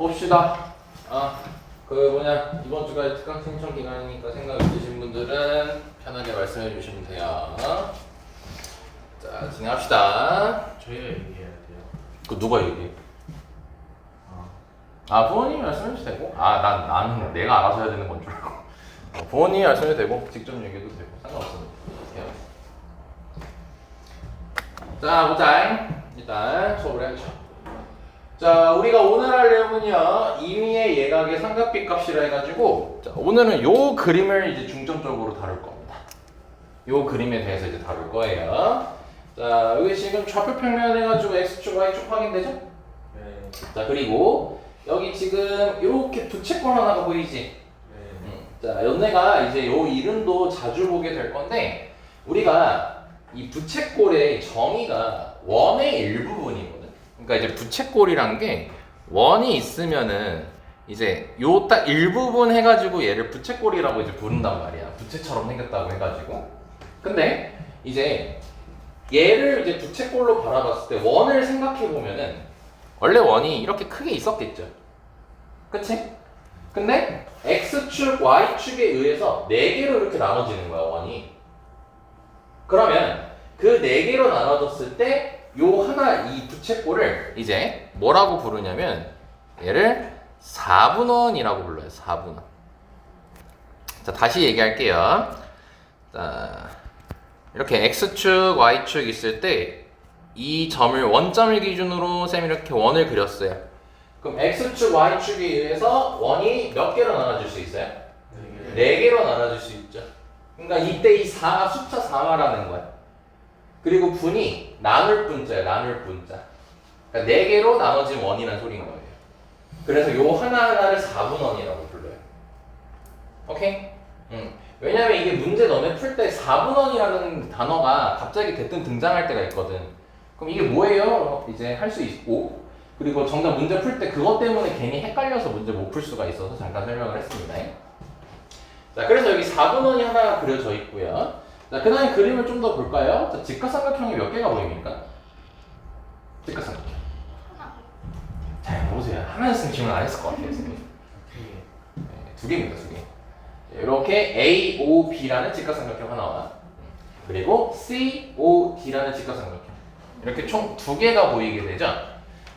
봅시다. 이번 주가 특강 신청 기간이니까 생각 있으신 분들은 편하게 말씀해 주시면 돼요. 자, 진행합시다. 저희가 얘기해야 돼요. 그 누가 얘기해? 부모님이 말씀해 주셔도 되고, 나는 내가 알아서 해야 되는 건 줄 알고. 부모님이 말씀해도 되고, 직접 얘기해도 되고, 상관없습니다. 자, 보자. 일단 수업을 해야죠. 자, 우리가 오늘 할 내용은요, 임의의 예각의 삼각비 값이라 해가지고, 자, 오늘은 요 그림을 이제 중점적으로 다룰 겁니다. 요 그림에 대해서 이제 다룰 거예요. 자, 여기 지금 좌표 평면 해가지고 x축, y축 확인되죠? 네. 자, 그리고 여기 지금 이렇게 부채꼴 하나가 보이지? 네. 자, 연내가 이제 요 이름도 자주 보게 될 건데, 우리가 이 부채꼴의 정의가 원의 일부분이거든. 그러니까 이제 부채꼴이란 게 원이 있으면은 이제 요 딱 일부분 해가지고 얘를 부채꼴이라고 이제 부른단 말이야. 부채처럼 생겼다고 해가지고. 근데 이제 얘를 이제 부채꼴로 바라봤을 때 원을 생각해 보면은 원래 원이 이렇게 크게 있었겠죠. 그치? 근데 x축, y축에 의해서 4개로 이렇게 나눠지는 거야, 원이. 그러면 그 4개로 나눠졌을 때 요 하나 이 부채꼴을 이제 뭐라고 부르냐면 얘를 4분원이라고 불러요. 4분원. 자, 다시 얘기할게요. 자, 이렇게 x축, y축 있을 때 이 점을 원점을 기준으로 쌤이 이렇게 원을 그렸어요. 그럼 x축, y축에 의해서 원이 몇 개로 나눠질 수 있어요? 4개로 나눠질 수 있죠. 그러니까 이때 이 4가 숫자 4 말하는 거야. 그리고 분이 나눌 분자예요. 나눌 분자. 그러니까 4개로 나눠진 원이라는 소리인 거예요. 그래서 요 하나하나를 4분원이라고 불러요. 오케이? 왜냐면 이게 문제 너네 풀 때 4분원이라는 단어가 갑자기 대뜸 등장할 때가 있거든. 그럼 이게 뭐예요? 이제 할 수 있고, 그리고 정답 문제 풀 때 그것 때문에 괜히 헷갈려서 문제 못 풀 수가 있어서 잠깐 설명을 했습니다. 자, 그래서 여기 4분원이 하나 그려져 있고요. 자, 그 다음에 그림을 좀 더 볼까요? 자, 직각삼각형이 몇 개가 보입니까? 직각삼각형. 잘 보세요. 하나였으면 질문 안 했을 것 같아요, 선생님. 네, 2개입니다, 2개. 이렇게 AOB라는 직각삼각형 하나와 그리고 COD라는 직각삼각형. 이렇게 총 2개가 보이게 되죠?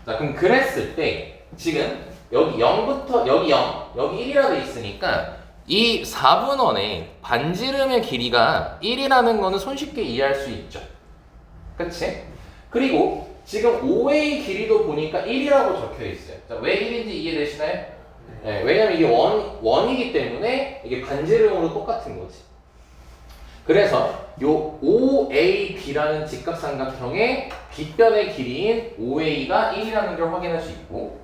자, 그럼 그랬을 때 지금 여기 0부터 여기 0, 여기 1이라 돼 있으니까 이 4분원의 반지름의 길이가 1이라는 거는 손쉽게 이해할 수 있죠. 그치? 그리고 지금 5의 길이도 보니까 1이라고 적혀 있어요. 자, 왜 1인지 이해되시나요? 네, 왜냐면 이게 원이기 때문에 이게 반지름으로 똑같은 거지. 그래서 요 OAB라는 직각삼각형의 빗변의 길이인 OA가 1이라는 걸 확인할 수 있고,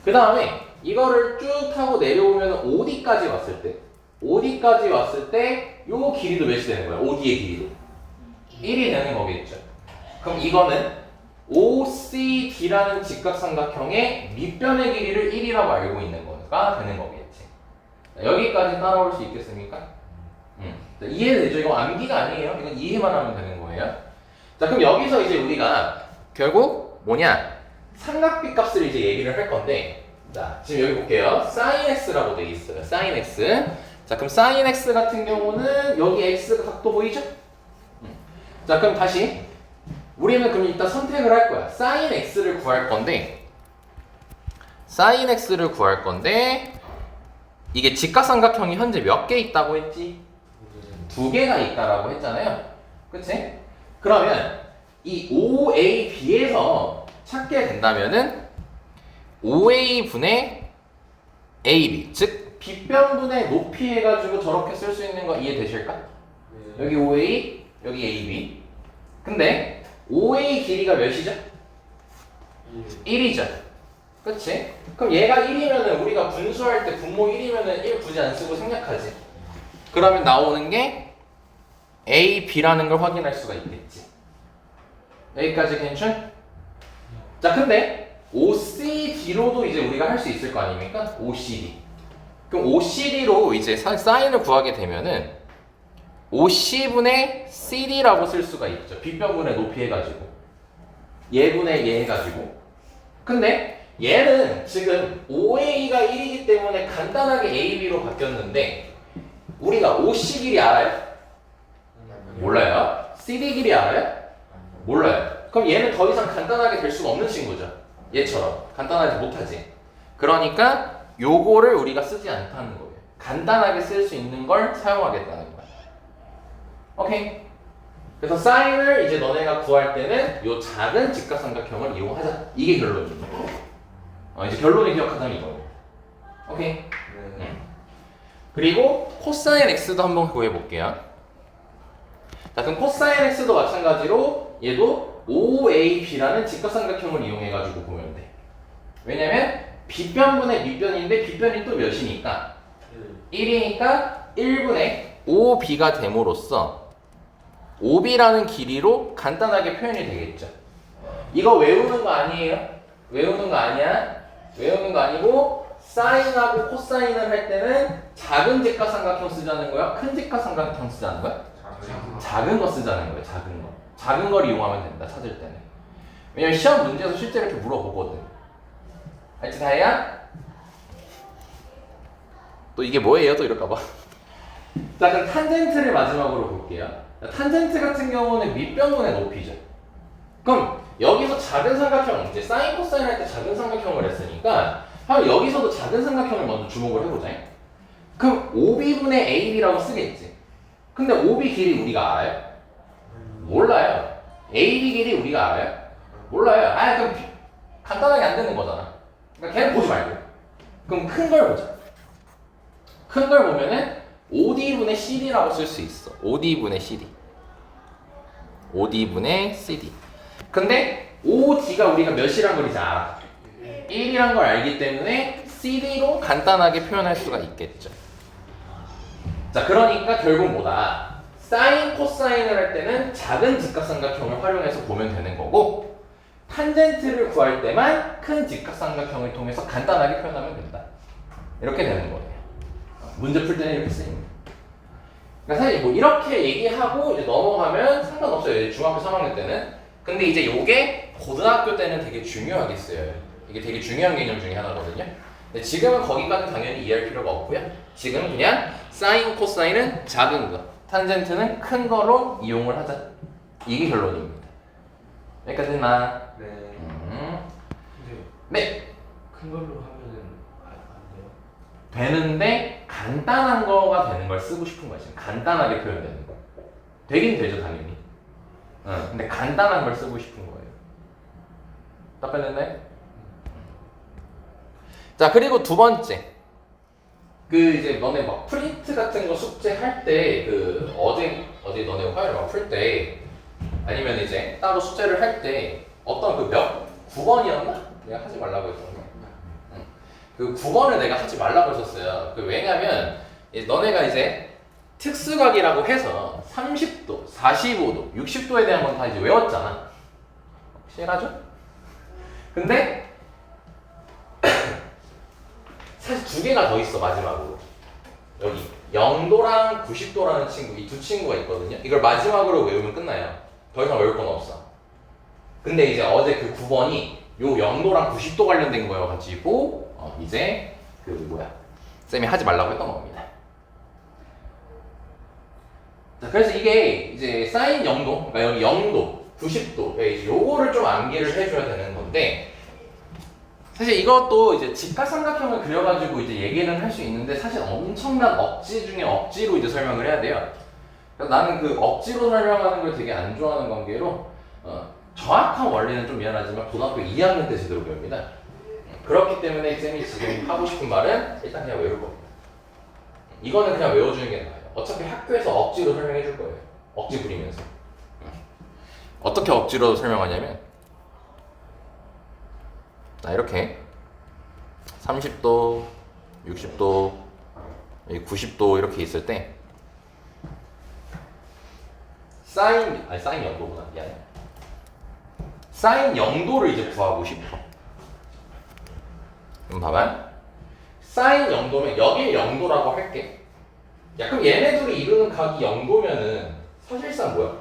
그 다음에 이거를 쭉 타고 내려오면 OD까지 왔을 때 요 길이도 몇이 되는 거야? OD의 길이도 1이 되는 거겠죠. 그럼 이거는 OCD라는 직각삼각형의 밑변의 길이를 1이라고 알고 있는 거가 되는 거겠지. 자, 여기까지 따라올 수 있겠습니까? 자, 이해되죠? 이거 암기가 아니에요. 이건 이해만 하면 되는 거예요. 자, 그럼 여기서 이제 우리가 결국 뭐냐? 삼각비 값을 이제 얘기를 할 건데, 자, 지금 여기 볼게요. sin x라고 돼 있어요. sin x. 자, 그럼 sin x 같은 경우는 여기 x가 각도 보이죠? 자, 그럼 다시 우리는 그럼 일단 선택을 할 거야. sin x를 구할 건데, 이게 직각삼각형이 현재 몇 개 있다고 했지? 2개가 있다라고 했잖아요. 그치? 그러면 이 OAB에서 찾게 된다면은 OA분의 AB, 즉 빗변분의 높이 해가지고 저렇게 쓸 수 있는 거 이해되실까? 네. 여기 OA, 여기 AB. 근데 OA 길이가 몇이죠? 1이죠. 그치? 그럼 얘가 1이면은 우리가 분수할 때 분모 1이면은 1 굳이 안 쓰고 생략하지. 그러면 나오는 게 A, B라는 걸 확인할 수가 있겠지. 여기까지 괜찮? 자, 근데 OCD로도 이제 우리가 할 수 있을 거 아닙니까? OCD. 그럼 OCD로 이제 사인을 구하게 되면은 OC분의 CD라고 쓸 수가 있죠. 빗변분의 높이 해가지고. 얘분의 얘 해가지고. 근데 얘는 지금 OA가 1이기 때문에 간단하게 AB로 바뀌었는데 우리가 OC 길이 알아요? 몰라요. CD 길이 알아요? 몰라요. 그럼 얘는 더 이상 간단하게 될 수가 없는 친구죠. 얘처럼 간단하지 못하지. 그러니까 요거를 우리가 쓰지 않다는 거예요. 간단하게 쓸 수 있는 걸 사용하겠다는 거야. 오케이. 그래서 사인을 이제 너네가 구할 때는 요 작은 직각삼각형을 이용하자. 이게 결론입니다. 이제 결론을 기억하자면 이거예요. 오케이. 네. 그리고 코사인 x도 한번 구해볼게요. 자, 그럼 코사인 x도 마찬가지로 얘도 OAB라는 직각삼각형을 이용해가지고 보면 돼. 왜냐면 빗변분의 밑변인데 빗변이 또 몇이니까 1이니까 1분의 5b가 됨으로써 OB라는 길이로 간단하게 표현이 되겠죠. 이거 외우는 거 아니에요? 외우는 거 아니야? 외우는 거 아니고 사인하고 코사인을 할 때는 작은 직각삼각형 쓰자는 거야? 큰 직각삼각형 쓰자는 거야? 작은 거 쓰자는 거예요. 작은 거. 작은 걸 이용하면 된다. 찾을 때는. 왜냐면 시험 문제에서 실제로 이렇게 물어보거든. 알지 다혜야? 또 이게 뭐예요? 또 이럴까 봐. 자, 그럼 탄젠트를 마지막으로 볼게요. 자, 탄젠트 같은 경우는 밑변분의 높이죠. 그럼 여기서 작은 삼각형, 이제 사인 코사인 할 때 작은 삼각형을 했으니까 한번 여기서도 작은 삼각형을 먼저 주목을 해보자. 그럼 OB분의 AB라고 쓰겠지. 근데 OB 길이 우리가 알아요? 몰라요. AB 길이 우리가 알아요? 몰라요. 아, 그럼 간단하게 안 되는 거잖아. 그러니까 걔는 보지 말고. 그럼 큰 걸 보자. 큰 걸 보면은 OD분의 CD라고 쓸 수 있어. OD분의 CD. OD분의 CD. 근데 OD가 우리가 몇이란 걸 이제 알아. 1이란 걸 알기 때문에 CD로 간단하게 표현할 수가 있겠죠. 자, 그러니까 결국 뭐다? 사인, 코사인을 할 때는 작은 직각삼각형을 활용해서 보면 되는 거고 탄젠트를 구할 때만 큰 직각삼각형을 통해서 간단하게 표현하면 된다. 이렇게 되는 거예요. 문제 풀 때는 이렇게 쓰입니다. 그러니까 사실 뭐 이렇게 얘기하고 이제 넘어가면 상관없어요. 이제 중학교 3학년 때는. 근데 이제 요게 고등학교 때는 되게 중요하게 쓰여요. 이게 되게 중요한 개념 중에 하나거든요. 근데 지금은 거기까지 당연히 이해할 필요가 없고요. 지금은 그냥 사인, 코사인은 작은 거, 탄젠트는 큰 거로 이용을 하자. 이게 결론입니다. 여기까지 했나? 네. 근데 네. 큰 걸로 하면은 안 돼요? 되는데 간단한 거가 되는 걸 쓰고 싶은 거지. 간단하게 표현되는 거. 되긴 되죠, 당연히. 근데 간단한 걸 쓰고 싶은 거예요. 답변했나요? 자, 그리고 두 번째. 그 이제 너네 막 프린트 같은 거 숙제 할 때 그 어제 너네 화요일 막 풀 때 아니면 이제 따로 숙제를 할 때 어떤 그 몇 9번이었나? 내가 하지 말라고 했던 거. 그 9번을 내가 하지 말라고 했었어요. 그 왜냐면 너네가 이제 특수각이라고 해서 30도, 45도, 60도에 대한 건 다 이제 외웠잖아. 실하죠? 근데 사실 두 개가 더 있어. 마지막으로 여기 0도랑 90도라는 친구, 이 두 친구가 있거든요. 이걸 마지막으로 외우면 끝나요. 더 이상 외울 건 없어. 근데 이제 어제 그 9번이 요 0도랑 90도 관련된 거여가지고 이제 그 뭐야 쌤이 하지 말라고 했던 겁니다. 자, 그래서 이게 이제 사인 0도, 그러니까 여기 0도, 90도, 이제 요거를 좀 암기를 해줘야 되는 건데. 사실 이것도 이제 직각삼각형을 그려가지고 이제 얘기는 할 수 있는데 사실 엄청난 억지 중에 억지로 이제 설명을 해야 돼요. 그래서 나는 그 억지로 설명하는 걸 되게 안 좋아하는 관계로 정확한 원리는 좀 미안하지만 고등학교 2학년 때 제대로 배웁니다. 그렇기 때문에 쌤이 지금 하고 싶은 말은 일단 그냥 외울 겁니다. 이거는 그냥 외워주는 게 나아요. 어차피 학교에서 억지로 설명해 줄 거예요. 억지 부리면서. 어떻게 억지로 설명하냐면 자, 이렇게 30도, 60도, 90도 이렇게 있을 때 사인 0도구나. 미안해. 사인 0도를 이제 구하고 싶어. 그럼 봐봐. 사인 0도면 여길 0도라고 할게. 야, 그럼 얘네들이 이루는 각이 0도면은 사실상 뭐야?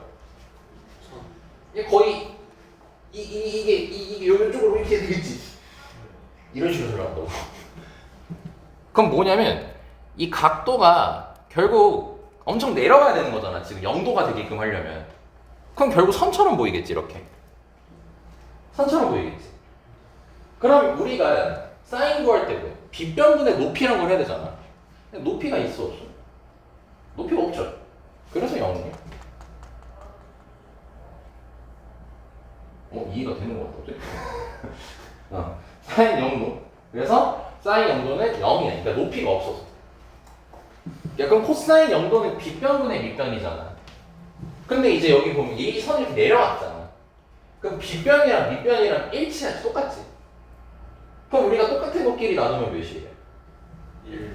이게 거의 이게 이쪽으로 이렇게 되겠지. 이런 식으로 설명한다고. 그럼 뭐냐면 이 각도가 결국 엄청 내려가야 되는 거잖아. 지금 0도가 되게끔 하려면. 그럼 결국 선처럼 보이겠지. 이렇게 선처럼 보이겠지. 그럼 우리가 사인 구할 때 뭐야? 빗변분의 높이라는 걸 해야 되잖아. 근데 높이가 있어 없어? 높이가 없죠. 그래서 0이에요. 이해가 되는 것 같아. 사인 0도. 그래서 사인 0도는 0이야. 그러니까 높이가 없어서. 야, 그럼 코사인 0도는 빗변분의 밑변이잖아. 근데 이제 여기 보면 이 선이 이렇게 내려왔잖아. 그럼 빗변이랑 밑변이랑 일치하지, 똑같지? 그럼 우리가 똑같은 것끼리 나누면 몇이에요?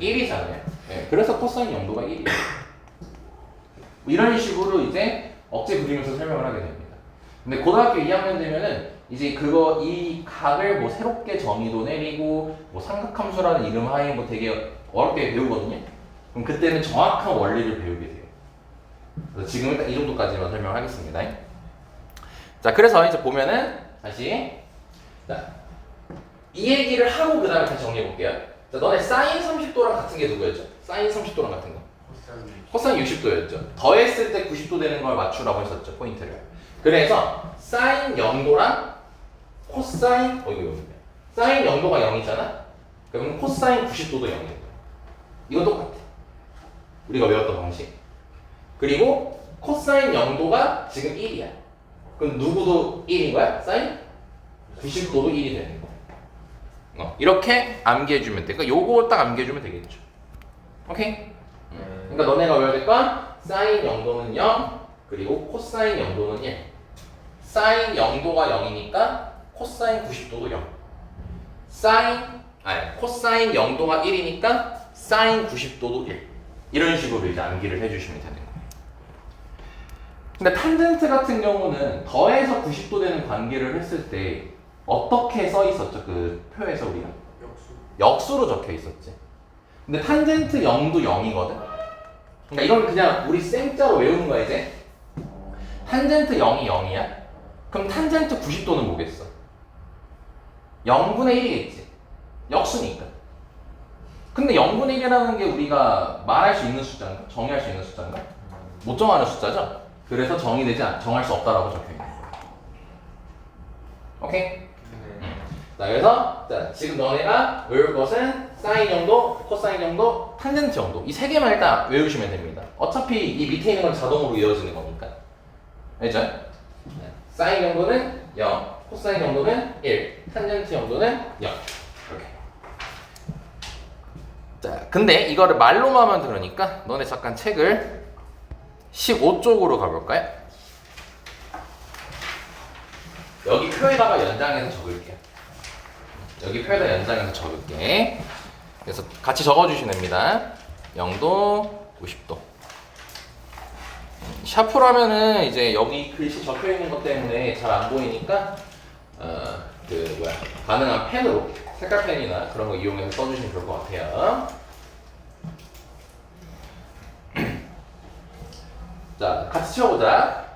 1이잖아요. 네, 그래서 코사인 0도가 1이에요. 이런 식으로 이제 억제 그리면서 설명을 하게 됩니다. 근데 고등학교 2학년 되면은 이제 그거 이 각을 뭐 새롭게 정의도 내리고 뭐 삼각함수라는 이름 하에 뭐 되게 어렵게 배우거든요. 그럼 그때는 정확한 원리를 배우게 돼요. 그래서 지금은 딱 이 정도까지만 설명하겠습니다. 자, 그래서 이제 보면은 다시 자, 이 얘기를 하고 그 다음에 다시 정리해 볼게요. 자, 너네 사인 30도랑 같은 게 누구였죠? 사인 30도랑 같은 거. 코사인 60도였죠. 더했을 때 90도 되는 걸 맞추라고 했었죠, 포인트를. 그래서 사인 0도랑 코사인 이거 사인 0도가 0이잖아. 그러면 코사인 90도도 0이에요. 이건 똑같아. 우리가 외웠던 방식. 그리고 코사인 0도가 지금 1이야. 그럼 누구도 1인 거야? 사인 90도도 1이 되는 거. 이렇게 암기해주면 돼. 그러니까 요거 딱 암기해주면 되겠죠. 오케이? 그러니까 너네가 외워야 될 건 사인 0도는 0, 그리고 코사인 0도는 1. 사인 0도가 0이니까 코사인 90도도 0. 코사인 0도가 1이니까 사인 90도도 1. 이런 식으로 이제 암기를 해주시면 되는 거예요. 근데 탄젠트 같은 경우는 더해서 90도 되는 관계를 했을 때 어떻게 써 있었죠? 그 표에서 우리가 역수로 적혀 있었지. 근데 탄젠트 0도 0이거든. 그러니까 이건 그냥 우리 생짜로 외우는 거야 이제. 탄젠트 0이 0이야. 그럼 탄젠트 90도는 뭐겠어? 0분의 1이겠지. 역수니까. 근데 0분의 1이라는 게 우리가 말할 수 있는 숫자인가? 정의할 수 있는 숫자인가? 못 정하는 숫자죠? 그래서 정할 수 없다라고 적혀 있는 거예요. 오케이? 자, 그래서 자, 지금 너네가 외울 것은 사인 0도, 코사인 0도, 탄젠트 0도 이 세 개만 일단 외우시면 됩니다. 어차피 이 밑에 있는 건 자동으로 이어지는 거니까. 알죠? 사인 0도는 0, 코사인 0도는 1, 탄젠트 0도는 0. 이렇게. 자, 근데 이거를 말로만 하면 그러니까 너네 잠깐 책을 15쪽으로 가볼까요? 여기 표에다가 연장해서 적을게요. 여기 표에다 연장해서 적을게. 그래서 같이 적어주시면 됩니다. 0도, 90도. 샤프로 하면은 이제 여기 글씨 적혀 있는 것 때문에 잘 안 보이니까 가능한 펜으로 색깔 펜이나 그런 거 이용해서 써주시면 좋을 것 같아요. 자, 같이 채워보자.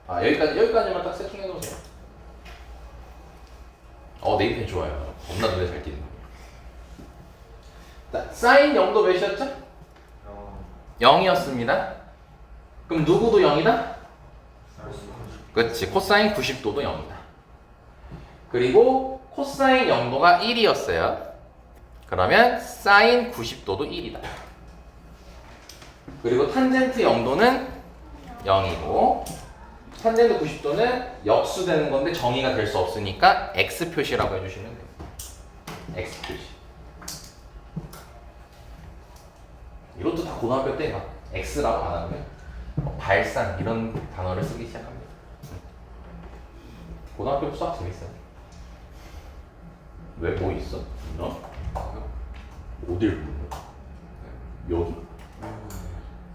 여기까지만 딱 세팅해 놓으세요. 네임펜 좋아요. 겁나 눈에 잘 띄는 거. 자, 사인 0도 몇이었죠? 0이었습니다. 그럼 누구도 0이다? 그렇지. 코사인 90도도 0이다. 그리고 코사인 0도가 1이었어요. 그러면 사인 90도도 1이다. 그리고 탄젠트 0도는 0이고 탄젠트 90도는 역수되는 건데 정의가 될 수 없으니까 X 표시라고 해주시면 돼요. X 표시. 이것도 다 고등학교 때 막 X라고 안 하면 발산 이런 단어를 쓰기 시작합니다. 고등학교 수학 재밌어요. 왜 뭐 있어? 너? 어딜 보는 거야? 여기?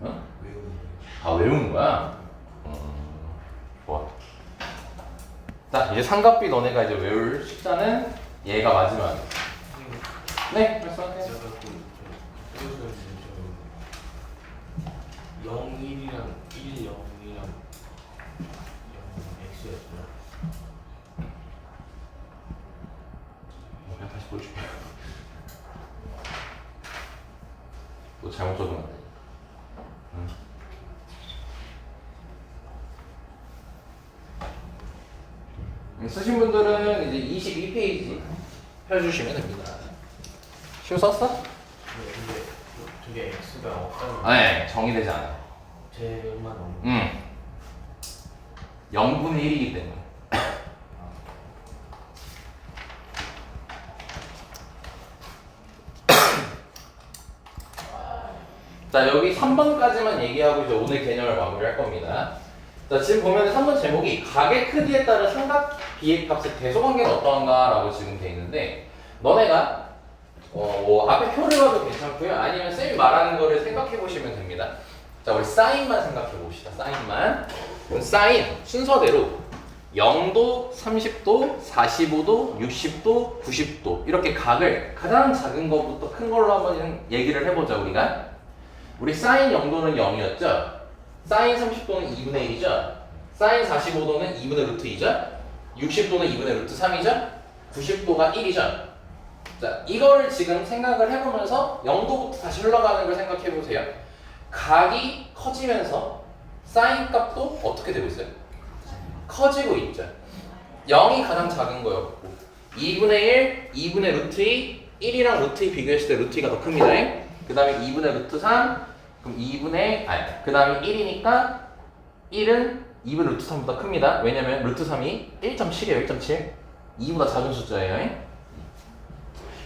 어? 외우는 거야? 좋아. 자, 이제 삼각비 너네가 이제 외울 숫자는 얘가 마지막이야. 네, 말씀하세요. 제가 0, 1이랑 1, 0이랑 0, X였어요. 뭐야? 다시 보여줄게. 또 잘못 적으면 안 돼. 쓰신 분들은 이제 22페이지 펴주시면 됩니다. 쉬우 썼어? 근데 저게 x가 없다는 네, 정의되지 않아요. 제만 없는 0분의 1이기 때문에. 자, 여기 3번까지만 얘기하고 이제 오늘 개념을 마무리할 겁니다. 자, 지금 보면 3번 제목이 각의 크기에 따른 삼각 비의 값의 대소관계는 어떠한가 라고 지금 돼 있는데 너네가 뭐 앞에 표를 봐도 괜찮고요. 아니면 쌤이 말하는 거를 생각해 보시면 됩니다. 자, 우리 사인만 생각해 봅시다. 사인만. 그럼 사인 순서대로 0도, 30도, 45도, 60도, 90도 이렇게 각을 가장 작은 것부터 큰 걸로 한번 얘기를 해보자. 우리 사인 0도는 0이었죠? 사인 30도는 2분의 1이죠? 사인 45도는 2분의 루트 2죠? 60도는 2분의 루트 3이죠? 90도가 1이죠? 자, 이거를 지금 생각을 해보면서 0도부터 다시 흘러가는 걸 생각해 보세요. 각이 커지면서 사인 값도 어떻게 되고 있어요? 커지고 있죠. 0이 가장 작은 거였고 2분의 1, 2분의 루트 2, 1이랑 루트 2 비교했을 때 루트 2가 더 큽니다. 그 다음에 2분의 루트 3, 그럼 2분의, 그 다음에 1이니까 1은 2분의 루트 3보다 큽니다. 왜냐면 루트 3이 1.7이에요. 1.7. 2보다 작은 숫자예요.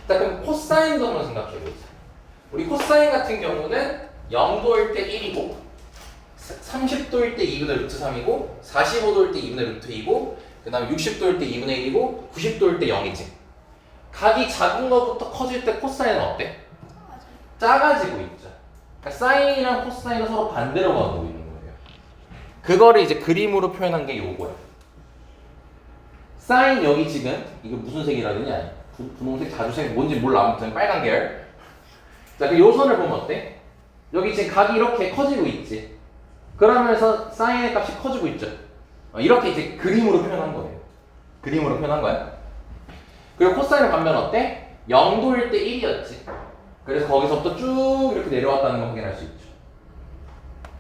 자, 그럼 코사인도 한번 생각해보자. 우리 코사인 같은 경우는 0도일 때 1이고 30도일 때 2분의 루트 3이고 45도일 때 2분의 루트 2고 그 다음에 60도일 때 2분의 1이고 90도일 때 0이지. 각이 작은 것부터 커질 때 코사인은 어때? 작아지고 있죠. 그러니까 사인이랑 코사인은 서로 반대로 가고 있는 거예요. 그거를 이제 그림으로 표현한 게 요거야. 사인 여기 지금 이거 무슨 색이라 그러냐? 분홍색, 자주색, 뭔지 몰라. 아무튼 빨간 계열. 자, 그 요선을 보면 어때? 여기 지금 각이 이렇게 커지고 있지. 그러면서 사인의 값이 커지고 있죠. 이렇게 이제 그림으로 표현한 거예요. 그림으로 표현한 거야. 그리고 코사인을 반면 어때? 0도일 때 1이었지. 그래서 거기서부터 쭉 이렇게 내려왔다는 거 확인할 수 있죠.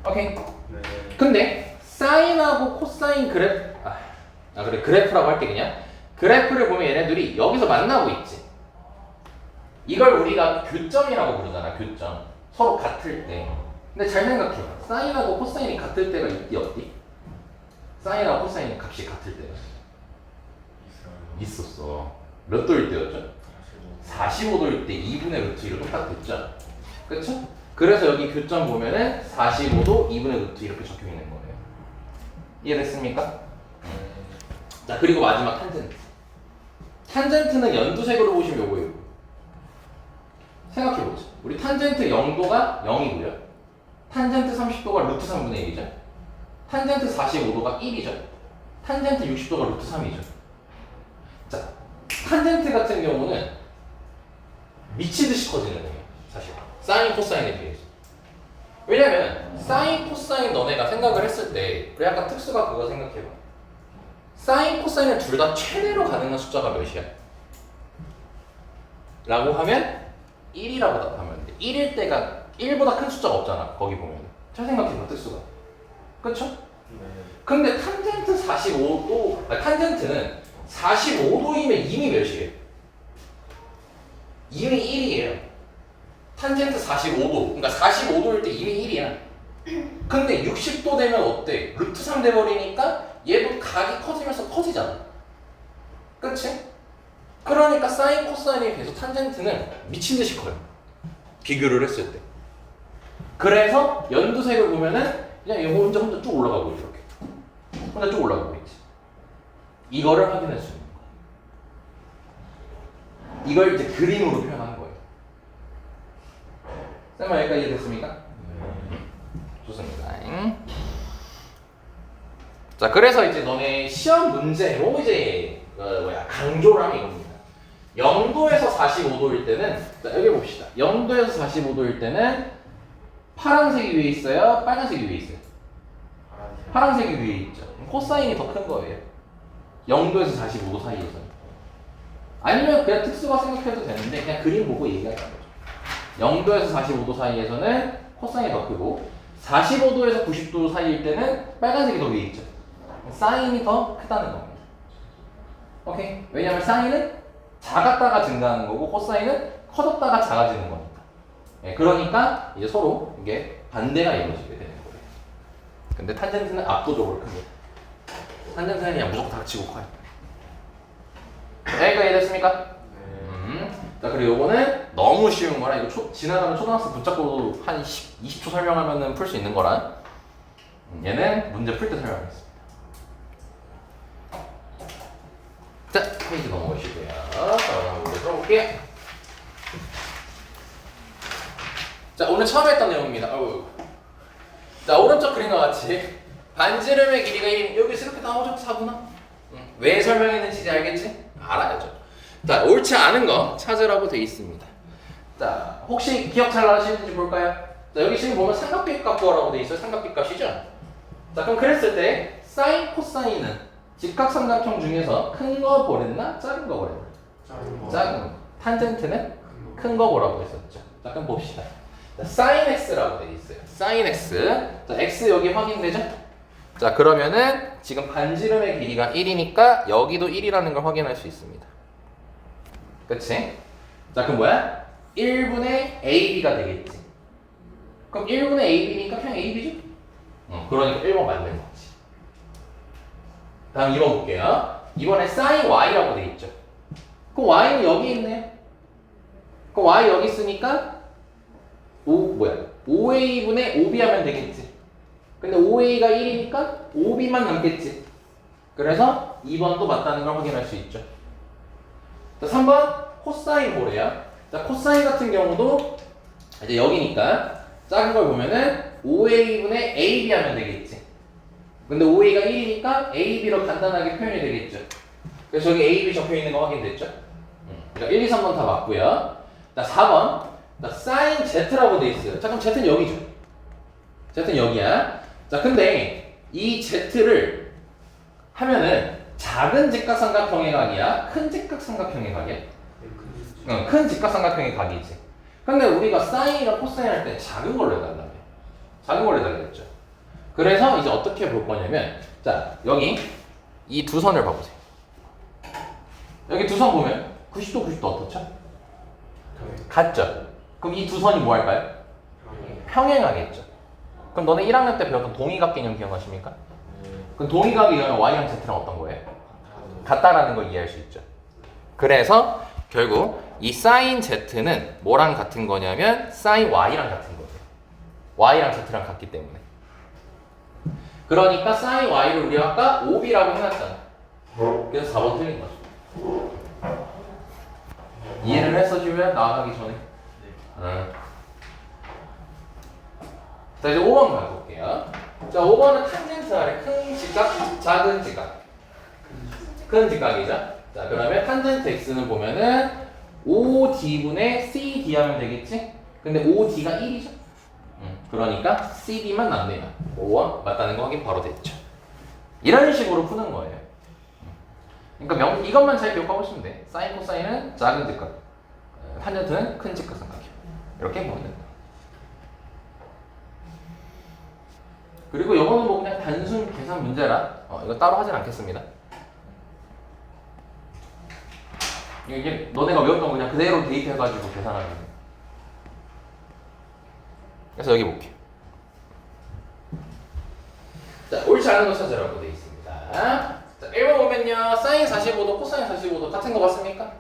오케이? 네. 근데 사인하고 코사인 그래 그래프라고 할게 그냥. 그래프를 보면 얘네들이 여기서 만나고 있지. 이걸 우리가 교점이라고 부르잖아. 교점. 서로 같을 때. 근데 잘 생각해. 사인하고 코사인이 같을 때가 있디 없디? 사인하고 코사인 값이 같을 때가 있었어. 몇 도일 때였죠? 45도일 때 2분의 루트 1로 똑같겠죠? 그쵸? 그래서 여기 교점 보면은 45도 2분의 루트 이렇게 적혀 있는 거예요. 이해됐습니까? 자, 그리고 마지막 탄젠트. 탄젠트는 연두색으로 보시면 요거예요. 생각해보자. 우리 탄젠트 0도가 0이고요. 탄젠트 30도가 루트 3분의 1이죠. 탄젠트 45도가 1이죠. 탄젠트 60도가 루트 3이죠. 자, 탄젠트 같은 경우는 미치듯이 커지는 거예요. 사실 사인 코사인에 비해서. 왜냐면 사인 코사인 너네가 생각을 했을 때 우리 약간 특수가 그거 생각해봐. 사인 코사인은 둘 다 최대로 가능한 숫자가 몇이야? 라고 하면 1이라고 답하면 돼. 1일 때가 1보다 큰 숫자가 없잖아. 거기 보면 잘 생각해봐. 특수가. 그쵸? 네. 근데 탄젠트 45도 탄젠트는 45도이면 이미 몇이에요? 이미 1이에요. 탄젠트 45도. 그러니까 45도일 때 이미 1이야. 근데 60도 되면 어때? 루트 3 돼버리니까 얘도 각이 커지면서 커지잖아. 그치? 그러니까 사인 코사인에 비해서 탄젠트는 미친듯이 커요. 비교를 했을 때. 그래서 연두색을 보면은 그냥 이거 혼자 쭉 올라가고 이렇게. 혼자 쭉 올라가고 있지. 이거를 확인할 수 있는 거야. 이걸 이제 그림으로 표현한 거예요. 쌤아 여기까지 이해됐습니까? 좋습니다. 자, 그래서 이제 너네 시험 문제로 이제 강조를 하면 이겁니다. 0도에서 45도일 때는 자, 여기 봅시다. 0도에서 45도일 때는 파란색이 위에 있어요? 빨간색이 위에 있어요? 파란색이 위에 있죠. 코사인이 더 큰 거예요. 0도에서 45도 사이에서. 아니면 그냥 특수가 생각해도 되는데 그냥 그림 보고 얘기하는 거죠. 0도에서 45도 사이에서는 코사인이 더 크고 45도에서 90도 사이일 때는 빨간색이 더 위에 있죠. 사인이 더 크다는 겁니다. 오케이? 왜냐면 사인은 작았다가 증가하는 거고 코사인은 커졌다가 작아지는 거니까. 예, 그러니까 이제 서로 이게 반대가 이루어지게 되는 거예요. 근데 탄젠트는 압도적으로 큽니다. 탄젠트는 그냥 무조건 닥치고 커요. 여기까지 이해됐습니까? 자, 그리고 요거는 너무 쉬운 거라 이거 지나가면 초등학생 붙잡고 한 20초 설명하면 풀 수 있는 거라 얘는 문제 풀 때 설명하겠습니다. 자, 페이지 넘어오시고요. 자, 문제 풀어볼게요. 자, 오늘 처음 했던 내용입니다. 자, 오른쪽 그림과 같이 반지름의 길이가 1인 여기서 이렇게 나오죠? 4분화? 왜 설명했는지 이제 알겠지? 알아야죠. 자, 옳지 않은 거 찾으라고 돼 있습니다. 자, 혹시 기억 잘 나시는지 볼까요? 자, 여기 지금 보면 삼각비 값 구하라고 돼 있어요. 삼각비 값이죠? 자, 그럼 그랬을 때 사인, 코사인은 직각삼각형 중에서 큰 거 보랬나? 작은 거 보랬나? 작은 거. 탄젠트는 큰 거 보라고 했었죠. 자, 그럼 봅시다. 자, 사인 x라고 돼 있어요. 사인 x. 자, x 여기 확인되죠? 자, 그러면은 지금 반지름의 길이가 1이니까 여기도 1이라는 걸 확인할 수 있습니다. 그치? 자, 그럼 뭐야? 1분의 AB가 되겠지. 그럼 1분의 AB니까 그냥 AB죠? 그러니까 1번 맞는 거지. 다음 2번 볼게요. 이번에 sin Y라고 돼 있죠. 그럼 Y는 여기 있네요. 그럼 Y 여기 있으니까 5A분의 5B 하면 되겠지. 근데 5A가 1이니까 5B만 남겠지. 그래서 2번도 맞다는 걸 확인할 수 있죠. 자, 3번 코사인 보래요. 자, 코사인 같은 경우도 이제 여기니까 작은 걸 보면은 5A분의 AB 하면 되겠지. 근데 5A가 1이니까 AB로 간단하게 표현이 되겠죠. 그래서 여기 AB 적혀 있는 거 확인됐죠? 그러니까 1, 2, 3번 다 맞고요. 자, 4번. 자, sin Z라고 돼 있어요. 자, 그럼 Z는 여기죠. Z는 여기야. 자, 근데 이 Z를 하면은 작은 직각삼각형의 각이야? 큰 직각삼각형의 각이야? 큰 직각삼각형의 각이지. 근데 우리가 사인이랑 코사인 할 때 작은 걸로 해달라며. 작은 걸로 해달랬죠. 그래서 이제 어떻게 볼 거냐면, 자, 여기 이 두 선을 봐보세요. 여기 두 선 보면 90도, 90도 어떻죠? 같죠? 그럼 이 두 선이 뭐 할까요? 평행하겠죠. 그럼 너네 1학년 때 배웠던 동의각 개념 기억하십니까? 그럼 동의각이 Y랑 Z랑 어떤 거예요? 같다라는 걸 이해할 수 있죠. 그래서 결국 이 sin Z는 뭐랑 같은 거냐면 sin Y랑 같은 거예요. Y랑 Z랑 같기 때문에. 그러니까 sin Y를 우리가 아까 5B라고 해놨잖아. 그래서 4번 틀린 거죠. 이해를 했어주면 나가기 전에. 자, 이제 5번 가볼게요. 자, 5번은 탄젠트 아래 큰 직각, 작은 직각. 큰 직각이죠. 자, 그러면 탄젠트 x는 보면은 5d분의 cd 하면 되겠지? 근데 5d가 1이죠? 그러니까 cd만 남네요. 5번 맞다는 거 확인 바로 됐죠. 이런 식으로 푸는 거예요. 그러니까 이것만 잘 기억하고 있으면 돼. 사인, 코사인은 작은 직각, 탄젠트는 큰 직각삼각형. 이렇게 보면 된다. 그리고 이거는 뭐 그냥 단순 계산 문제라 이거 따로 하진 않겠습니다. 이게 너네가 외웠던 거 그냥 그대로 대입해가지고 계산하는 거예요. 그래서 여기 볼게요. 자, 옳지 않은 거 찾으라고 되어 있습니다. 자, 1번 보면요. 사인 45도, 코사인 45도 같은 거 맞습니까?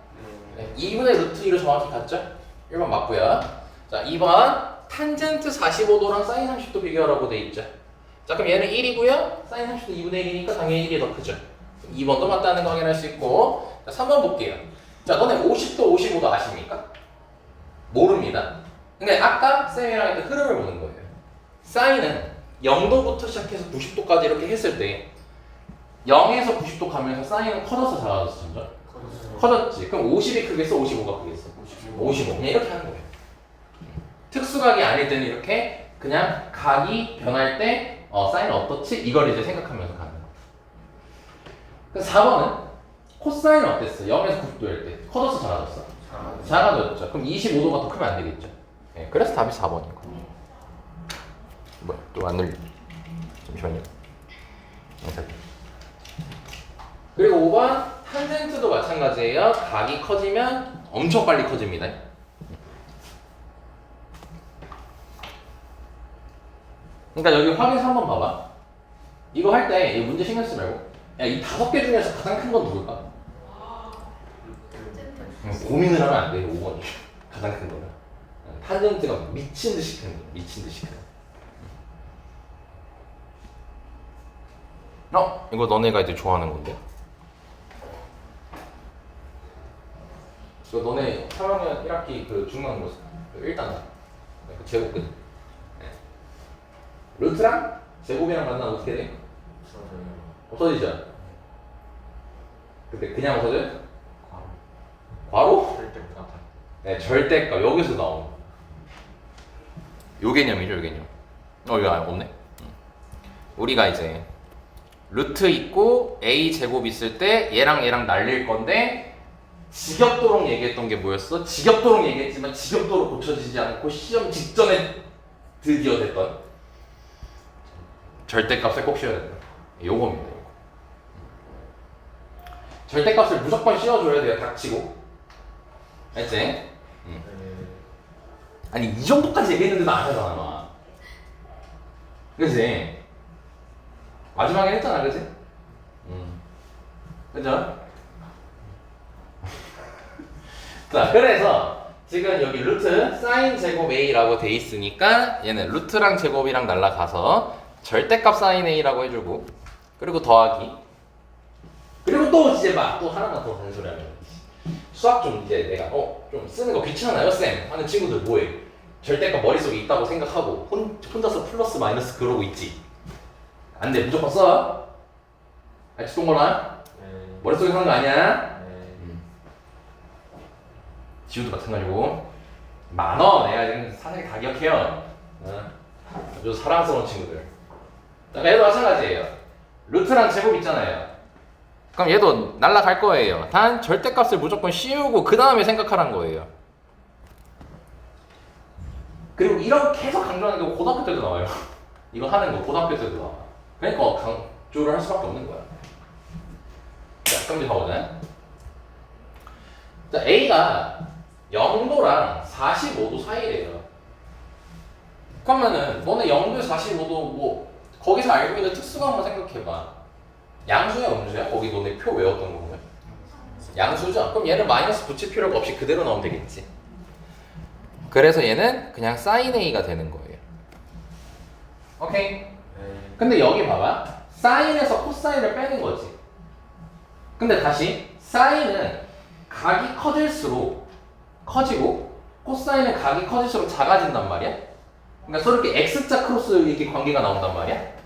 네, 2분의 루트 2로 정확히 같죠? 1번 맞고요. 자, 2번 탄젠트 45도랑 사인 30도 비교하라고 되어 있죠. 자, 그럼 얘는 1이고요. 사인 30도 2분의 1이니까 당연히 1이 더 크죠. 2번도 맞다는 거 확인할 수 있고. 자, 3번 볼게요. 자, 너네 50도, 55도 아십니까? 모릅니다. 근데 아까 쌤이랑 했던 흐름을 보는 거예요. 사인은 0도부터 시작해서 90도까지 이렇게 했을 때 0에서 90도 가면서 사인은 커져서 작아졌어, 진짜? 커졌지. 그럼 50이 크겠어, 55가 크겠어? 55. 그냥 이렇게 하는 거예요. 특수각이 아닐 때는 이렇게 그냥 각이 변할 때 사인은 어떻지? 이걸 이제 생각하면서 가는 거예요. 그래서 4번은 코사인은 어땠어? 0에서 90도 할 때. 커졌어, 작아졌어? 작아졌죠. 그럼 25도가 더 크면 안 되겠죠. 네, 그래서 답이 4번이고. 뭐야, 또 안 눌려. 잠시만요. 그리고 5번 탄젠트도 마찬가지예요. 각이 커지면 엄청 빨리 커집니다. 그러니까 여기 확인서 한번 봐봐. 이거 할 때 이 문제 신경 쓰지 말고 야, 이 5개 중에서 가장 큰 건 누굴까? 고민을 하면 안 돼. 5번이 가장 큰 거는 탄젠트가 미친 듯이 큰 거. 미친 듯이 큰 거. 이거 너네가 이제 좋아하는 건데. 이거 너네 3학년 1학기 그 중간고사 1단원 그 제곱근 루트랑 제곱이랑 만나면 어떻게 돼? 없어지죠? 근데 그냥 없어져요? 괄호? 절대값. 네, 절대값 여기서 나오는 요 개념이죠, 요 개념. 이거 없네. 우리가 이제 루트 있고 a 제곱 있을 때 얘랑 얘랑 날릴 건데 지겹도록 얘기했던 게 뭐였어? 지겹도록 얘기했지만 지겹도록 고쳐지지 않고 시험 직전에 드디어 됐던 절대값을 꼭 씌워야 된다. 요겁니다. 요거. 절대값을 무조건 씌워줘야 돼요. 닥치고. 알지? 아니 이 정도까지 얘기했는데도 안 하잖아 막. 그치? 마지막에 했잖아 그치? 그죠? 자 그래서 지금 여기 루트 사인 제곱 a라고 돼 있으니까 얘는 루트랑 제곱이랑 날라가서 절대값 사인 a라고 해주고 그리고 더하기 그리고 또 이제 막 또 하나만 더 단소리하면 수학 좀 이제 내가 좀 쓰는 거 귀찮아요 쌤 하는 친구들 뭐해 절대값 머릿속에 있다고 생각하고 혼자서 플러스 마이너스 그러고 있지 안돼 무조건 써 알지 동거나 머릿속에 사는 거 아니야 지우도 마찬가지고 만원 내가 지금 사실 다 기억해요 아주 사랑스러운 친구들 얘도 마찬가지예요 루트랑 제곱 있잖아요 그럼 얘도 날라갈 거예요 단 절대값을 무조건 씌우고 그 다음에 생각하란 거예요 그리고 이렇게 해서 강조하는 게 고등학교 때도 나와요 이거 하는 거 고등학교 때도 나와 그러니까 강조를 할 수밖에 없는 거야 자 그럼 이제 봐보자 자 A가 0도랑 45도 사이래요 그러면은 너네 0도에 45도 뭐 거기서 알고 있는 특수가 한번 생각해봐 양수야 음수야? 거기 너네 표 외웠던 거 보면 양수죠? 그럼 얘는 마이너스 붙일 필요가 없이 그대로 나오면 되겠지 그래서 얘는 그냥 사인 A가 되는 거예요 오케이? 근데 여기 봐봐 사인에서 코사인을 빼는 거지 근데 다시 사인은 각이 커질수록 커지고 코사인은 각이 커질수록 작아진단 말이야 그러니까 서로 이렇게 X자 크로스 이렇게 관계가 나온단 말이야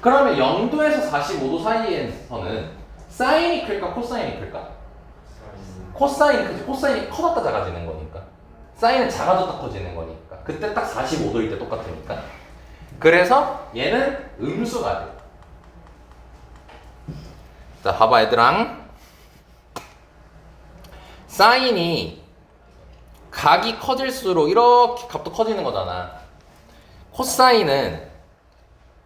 그러면 0도에서 45도 사이에서는 사인이 클까 코사인이 클까? 코사인이 크지 코사인이 커졌다 작아지는 거니까 사인은 작아졌다 커지는 거니까 그때 딱 45도일 때 똑같으니까 그래서 얘는 음수가 돼 자 봐봐 얘들랑 사인이 각이 커질수록 이렇게 값도 커지는 거잖아 코사인은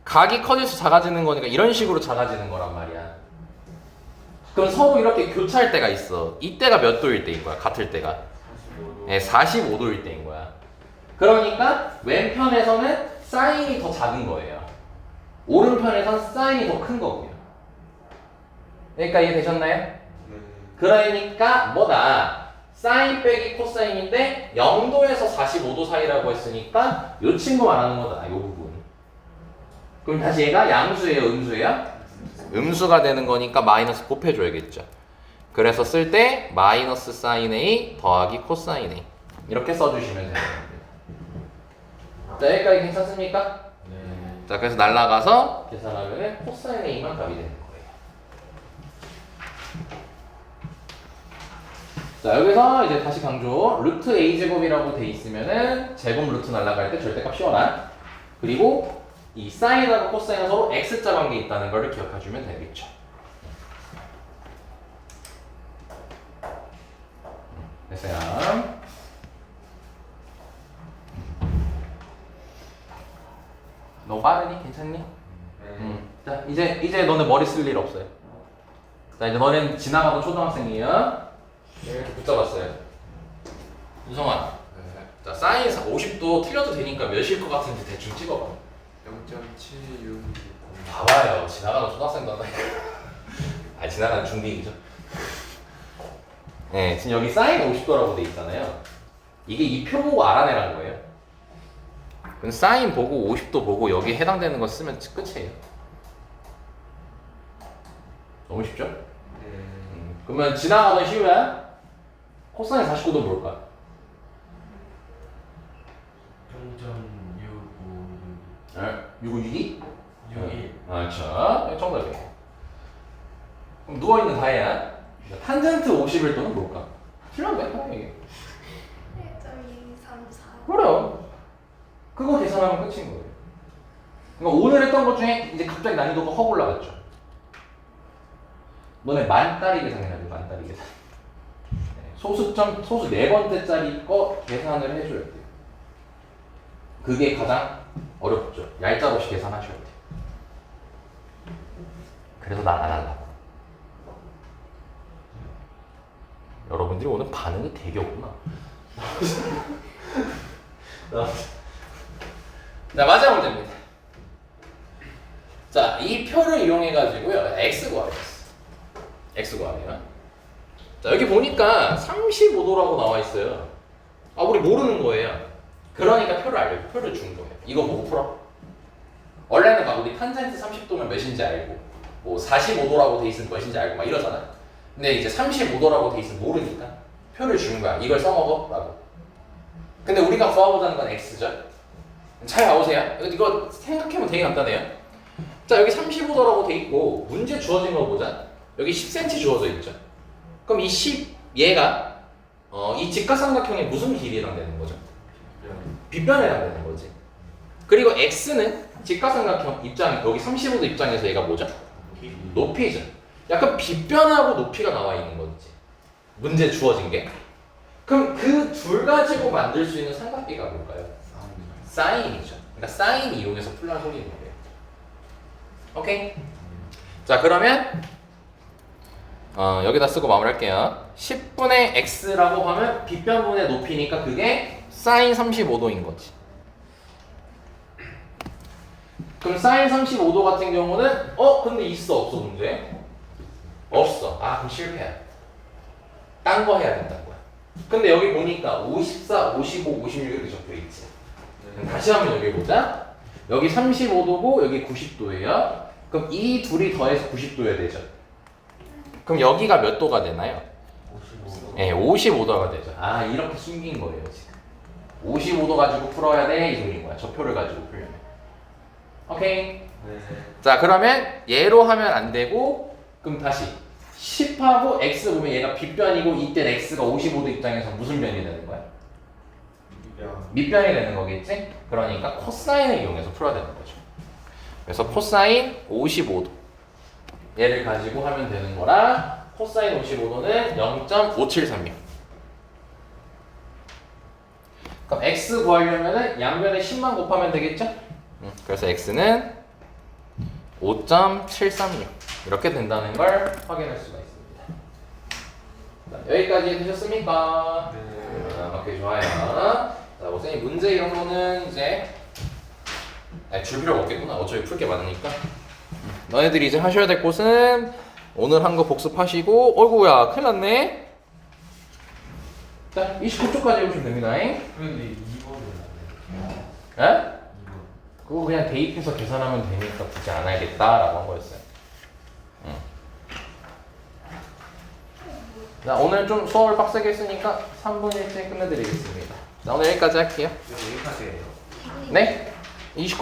각이 커질수록 작아지는 거니까 이런 식으로 작아지는 거란 말이야 그럼 서로 이렇게 교차할 때가 있어 이때가 몇 도일 때인 거야 같을 때가 45도. 네, 45도일 때인 거야 그러니까 왼편에서는 사인이 더 작은 거예요 오른편에서는 사인이 더 큰 거고요 그러니까 이해되셨나요? 그러니까 뭐다 사인 빼기 코사인인데 0도에서 45도 사이라고 했으니까 이 친구 말하는 거다 이 부분 그럼 다시 얘가 양수예요 음수예요? 음수가 되는 거니까 마이너스 곱해줘야겠죠 그래서 쓸 때 마이너스 사인 A 더하기 코사인 A 이렇게 써주시면 됩니다 자 여기까지 괜찮습니까? 네. 자 그래서 날라가서 계산하면 코사인 A만 답이 되는 거예요 자 여기서 이제 다시 강조 루트 a제곱이라고 돼 있으면은 제곱 루트 날라갈 때 절대값 씌워놔 그리고 이 사인하고 코사인은 서로 x자 관계에 있다는 걸 기억해주면 되겠죠 됐어요. 너무 빠르니? 괜찮니? 자, 이제 너네 머리 쓸 일 없어요. 자, 이제 너는 지나가던 초등학생이야. 이렇게 붙잡았어요. 유성아. 자, 사인 50도 틀려도 되니까 몇일 것 같은지 대충 찍어봐. 0.7660. 봐봐요. 지나가는 초등학생도 한다니까. 아, 지나가는 중딩이죠. 네, 지금 여기 사인 50도라고 돼 있잖아요. 이게 이 표 보고 알아내라는 거예요. 그럼 사인 보고 50도 보고 여기 해당되는 거 쓰면 끝이에요. 너무 쉽죠? 그러면 지나가던 시우야 코사인 49도 뭘까? 0.656. 662? 6이 그렇죠. 정답이에요. 그럼 누워있는 다혜야 탄젠트 51도는 뭘까? 틀렸네 이게. 1.234. 그래요. 그거 계산하면 끝인 거예요. 그러니까 오늘 했던 것 중에 이제 갑자기 난이도가 확 올라갔죠. 너네 만따리 계산해야 돼. 만따리 계산. 소수 4번째짜리 거 계산을 해줘야 돼요. 그게 가장 어렵죠. 얄짤 없이 계산하셔야 돼요. 그래서 난 안 하려고. 여러분들이 오늘 반응이 되게 없구나. 자, 마지막 문제입니다. 자, 이 표를 이용해가지고요. X 구하래요. X 구하래요. 자, 여기 보니까 35도라고 나와 있어요. 아, 우리 모르는 거예요. 그러니까 표를 준 거예요. 이거 보고 풀어. 원래는 막 우리 탄젠트 30도면 몇인지 알고, 뭐 45도라고 돼 있으면 몇인지 알고 막 이러잖아. 근데 이제 35도라고 돼 있으면 모르니까 표를 준 거야. 이걸 써먹어? 라고. 근데 우리가 구해보자는 건 X죠. 잘 나오세요? 이거 생각해보면 되게 간단해요. 자, 여기 35도라고 돼 있고 문제 주어진 거 보자. 여기 10cm 주어져 있죠. 그럼 이 10, 얘가 이 직각삼각형의 무슨 길이랑 되는 거죠? 빗변에 해당되는 거지. 그리고 X는 직각삼각형 입장, 여기 35도 입장에서 얘가 뭐죠? 높이죠. 약간 빗변하고 높이가 나와 있는 거지. 문제 주어진 게. 그럼 그 둘 가지고 만들 수 있는 삼각비가 뭘까요? 사인이죠. 그러니까 사인 이용해서 풀란 소리인 거예요. 오케이? 자, 그러면 여기다 쓰고 마무리할게요. 10분의 x라고 하면 빗변분의 높이니까 그게 사인 35도인 거지. 그럼 사인 35도 같은 경우는 근데 있어 없어 문제? 없어. 아, 그럼 실패야. 딴 거 해야 된다는 거야. 근데 여기 보니까 54, 55, 56 이렇게 적혀 있지. 그럼 다시 한번 여기 보자. 여기 35도고 여기 90도예요. 그럼 이 둘이 더해서 90도여야 되죠. 그럼 여기가 몇 도가 되나요? 55. 네, 55도가 되죠. 아, 이렇게 숨긴 거예요 지금. 55도 가지고 풀어야 돼 이 소리인 거야. 저 표를 가지고 풀려면. 오케이. 네. 자, 그러면 얘로 하면 안 되고 그럼 다시 10하고 x 보면 얘가 빗변이고 이때 x가 55도 입장에서 무슨 변이 되는 거야? 밑변이 되는 거겠지? 그러니까 코사인을 이용해서 풀어야 되는 거죠. 그래서 코사인 55도 얘를 가지고 하면 되는 거라 코사인 55도는 0.5736. 그럼 x 구하려면은 양변에 10만 곱하면 되겠죠? 그래서 x는 5.736 이렇게 된다는 걸 확인할 수가 있습니다. 자, 여기까지 되셨습니까? 네. 오케이, 좋아요. 자, 선생님 문제 이런 거는 이제 줄 필요가 없겠구나. 어차피 풀 게 많으니까. 너네들이 이제 하셔야 될 곳은 오늘 한 거 복습하시고 어이구야 큰일 났네. 자, 29초까지 해보시면 됩니다. 근데 2번은 에? 2번. 그거 그냥 대입해서 계산하면 되니까 굳이 안 해야겠다라고 한 거였어요. 자, 오늘 좀 수업을 빡세게 했으니까 3분 일찍 끝내드리겠습니다. 자, 오늘 여기까지 할게요. 여기까지 해요. 네? 29